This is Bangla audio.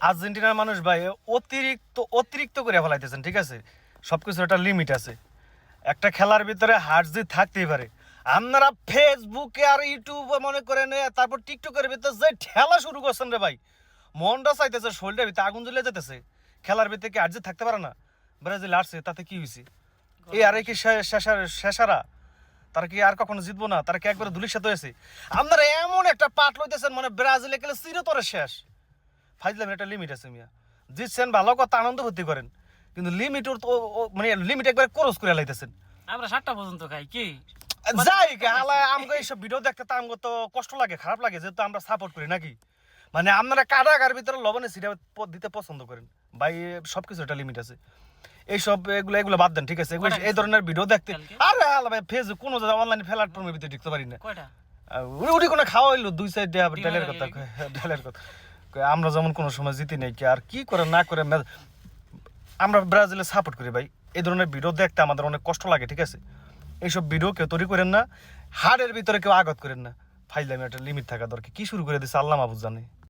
আর্জেন্টিনার মানুষ ভাই অতিরিক্ত অতিরিক্ত করে ফেলাইতেছেন, ঠিক আছে? সবকিছু একটা লিমিট আছে। একটা খেলার ভিতরে হার জিত থাকতেই পারে। আপনারা ফেসবুকে আর ইউটিউবে মনে করেন, তারপর টিকটকের ভিতরে যে ঠেলা শুরু করছেন রে ভাই, মনটা চাইতেছে, শরীরটার ভিতরে আগুন জ্বলে যেতেছে। খেলার ভিতরে কি আর জিত থাকতে পারে না? ব্রাজিল আসছে, তাতে কি হয়েছে? এই আরে কি শেষারা? তারা কি আর কখনো জিতবো না? তারা কি একবারে ধুলির সাথে হয়েছে? আপনারা এমন একটা পাট লইতেছেন মানে ব্রাজিলে গেলে চিরতরে শেষ। ফাইজলাম, একটা লিমিট আছে মিয়া। জিতছেন ভালো কথা, আনন্দ ভর্তি করেন, কিন্তু লিমিট মানে লিমিট একবার ক্রস করে লাইতেছেন। আমরা 7টা পর্যন্ত খাই কি যাই গালা আমগো এইসব ভিডিও দেখতে তো আমগো তো কষ্ট লাগে, খারাপ লাগে, যেহেতু আমরা সাপোর্ট করি নাকি। মানে আপনারা কারাগার ভিতরে লবণে সিটা দিতে পছন্দ করেন ভাই। সবকিছু একটা লিমিট আছে। এইসব এগুলো এগুলো বাদ দেন, ঠিক আছে? এগুলো এই ধরনের ভিডিও দেখতে আরে আলা ভাই ফেসবুক কোনো অনলাইন প্ল্যাটফর্মের ভিতরে ঢুকতে পারি না। কয়টা উড়ি কোনো খাওয়া হইলো 2 সাইড ডালের কথা, ডালের কথা। আমরা যেমন কোনো সময় জিতি নাই, কি আর কি করে না করে আমরা ব্রাজিলে সাপোর্ট করি ভাই। এই ধরনের ভিডিও দেখতে আমাদের অনেক কষ্ট লাগে, ঠিক আছে? এইসব ভিডিও কেউ তৈরি করেন না, হাড়ের ভিতরে কেউ আঘাত করেন না। ফাইজলামি একটা লিমিট থাকা দরকার। কি শুরু করে দিচ্ছে আল্লাহ মাহফুজ জানে।